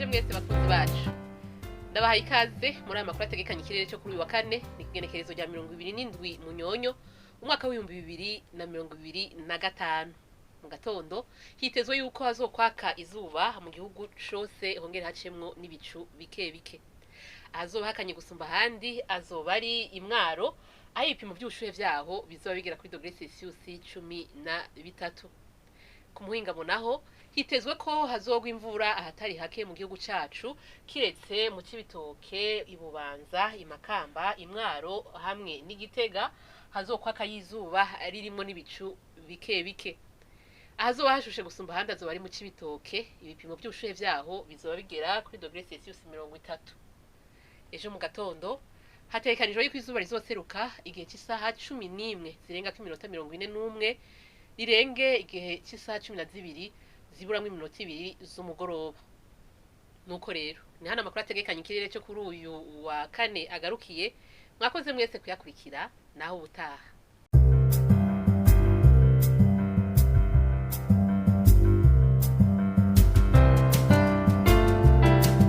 mwese bakunzi bacu ndabahaye ikaze muri aya makuru ategekanya ikirere cyo kuri uyu wa kane ni Igenekerezo rya 27 Munyonyo umwaka w'2025 mu gatondo hitezwe yuko hazokwaka izuba mu gihugu cyose hongere hacemwo n'ibicu bike bike azoba hakanye gusumba handi azoba ari imwaro aho ibipimo by'ubushuhe vyaho bizoba bigera kuri dogere Celsius 13 ku muhingamo naho hitezwe ko hazogwa imvura ahatari hake mu gihugu cacu kiretse mu Cibitoke Ibubanza Imakamba Imwaro hamwe n'Igitega hazokwaka yizuba ririmo n'ibicu bike bike ahazoba hashushe gusumba handi azoba ari mu Cibitoke ibipimo by'ubushuhe vyaho bizoba bigera kuri dogere Celsius 30 ejo mu gatondo hatekanijwe yuko izuba rizoseruka igihe cy'isaha 11 zirenga ku minota 41 rirenge igihe cy'isaha 12 ziburamwe iminota 2 z'umugoroba nuko rero ni hana makuru ategekanya ikirere cyo kuri uyu wa kane agarukiye mwakoze mwese kuyakurikira naho ubutaha